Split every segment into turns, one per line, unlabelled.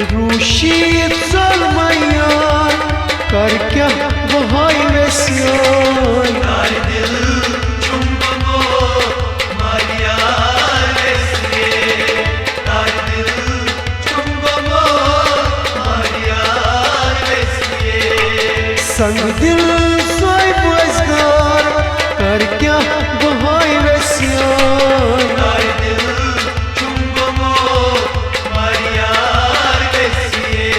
रूशीत सलमयार कर क्या वहाई वैसियोन
तार दिल चुंबो मारिया वैसिए तार दिल चुंबो मारिया वैसिए
संग दिल सोई बजगार कर क्या वहाई वैसियोन
तार दिल चुंबो मारिया वैसिए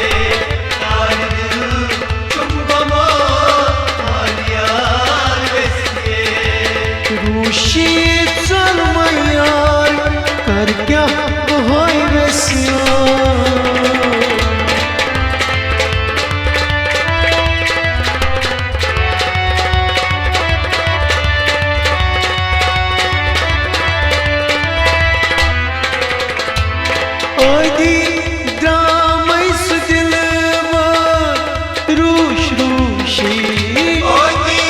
तार दिल चुंबो मारिया वैसिए
रूशीत सलमयार कर क्या वहाई वैसियोन ओदी ड्रामै सुदिलवा रूश रूशी
ओदी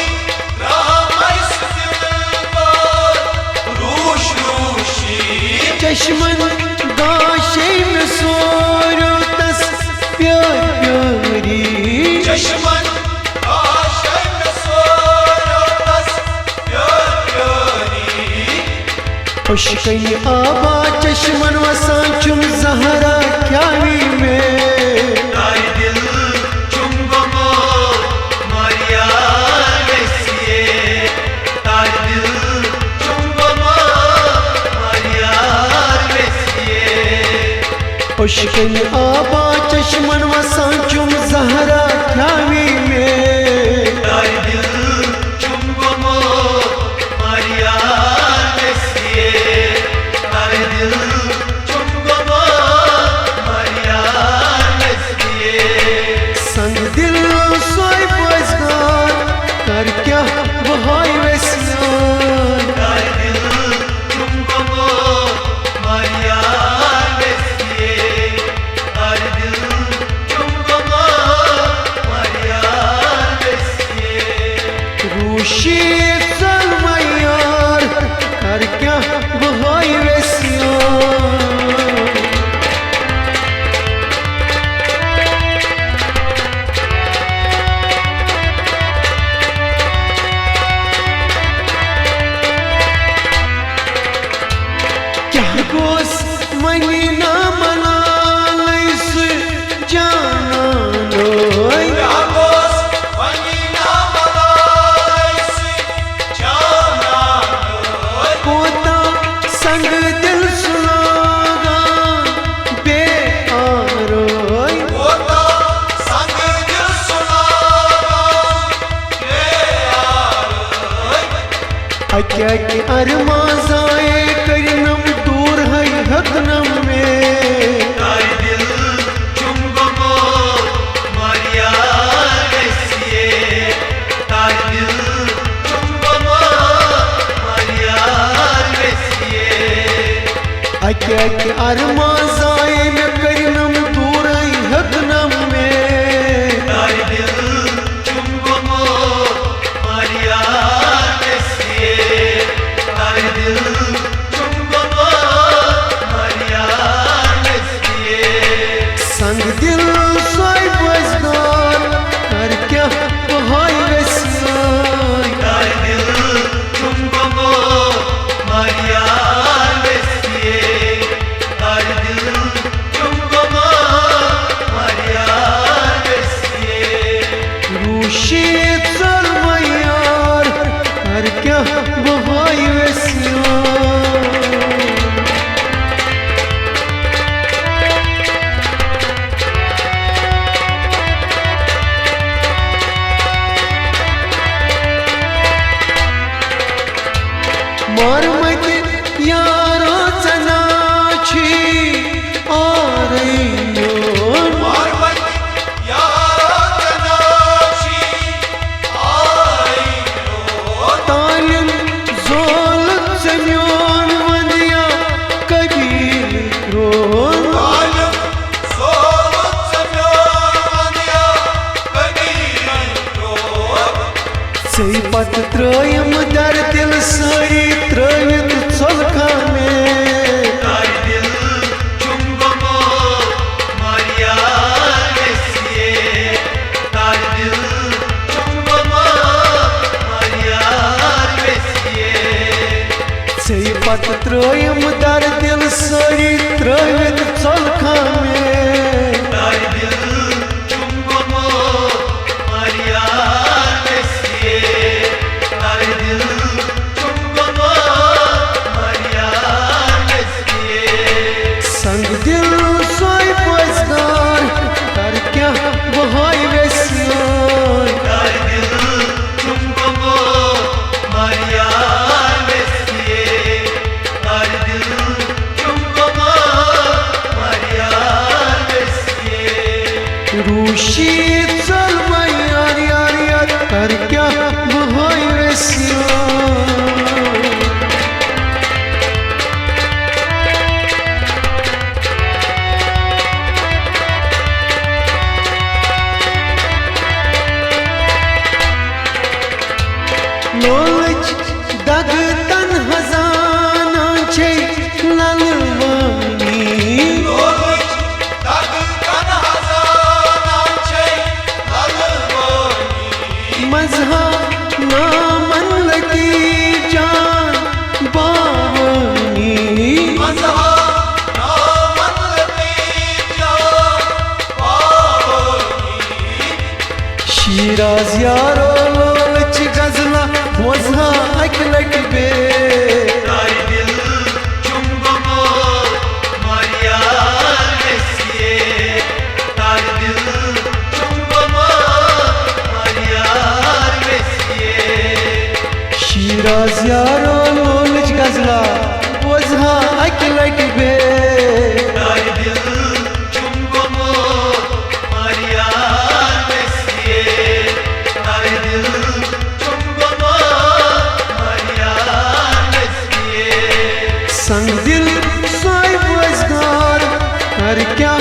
रामै सुदिलवा रूश रूशी
चश्मन दाशे में सोरो तस प्यार प्यारी
चश्मन आशय में सोरो तस प्यार प्यारी
खुशकई आबा चश्मन वसान चुम जहरा क्यावी में
तार दिल चुंबो मारिया वैसिए तार दिल चुंबो मारिया वैसिए
खुशकई आबा चश्मन वसान चुम जहरा क्यावी में
तार दिल चुंबो मारिया वैसिए तार दिल चुंबो मारिया वैसिए
संग दिल सोई बजगार कर क्या वहाई वैसियोन
तार दिल चुंबो मारिया वैसिए तार दिल चुंबो मारिया वैसिए
रूशीत सलमयार कर क्या वहाई वैसियोन क्या गोस मनी ना मलालैस जाना लोय
रागोस वनीना मलाइसी जाना लोय
कोता संग दिल सुनागा बेआरोय
होता संग दिल सुनागा ये आरोय
अक्या के अरमा जाए करनम दूर है हकनम में
तार दिल चुंबो मारिया वैसिए तार दिल चुंबो मारिया वैसिए
अक्या के अरमा जाए में करनम दूर है हकनम में
तार दिल चुंबो मारिया वैसिए तार दिल चुंबो मारिया वैसिए
संग दिल सोई बजगार कर क्या वहाई वैसियोन
तार दिल चुंबो मारिया वैसिए तार दिल चुंबो मारिया वैसिए
रूशीत सलमयार कर क्या वहाई वैसियोन मरमत यारो चनाची आरैयोन
मारवत यारो तनाशी आइयो
तालिम जोल चम्योन वंदिया कबीर रोन
आलम सोवत सम्योनिया कबीर रोग
से पत त्रयम दर दिल सारी त्रय दिल सोई पोस्कार कर क्या बहाई वेसियों
कर दिल तुमको मारिया वेसिए कर दिल तुमको मारिया वेसिए
रूशी चल यार यार यार कर क्या बहाई वेसियों लोलच दग तन हजाना छे ललवानी
लोलच दग तन हजाना छे ललवानी
मजहा ना मन लगी जान बावनी
मजहा ना मन लगी जान बावनी
शिराज यारो लोलच गजला बोझा अकलट बे
कर दिल तुमको मारिया वेसिए कर दिल तुमको मारिया वेसिए
शिराज यारो लोलच गजला बोझा अकलट बे
कर दिल तुमको मारिया वेसिए कर दिल तुमको मारिया वेसिए
संग दिल सोई बोझदार कर क्या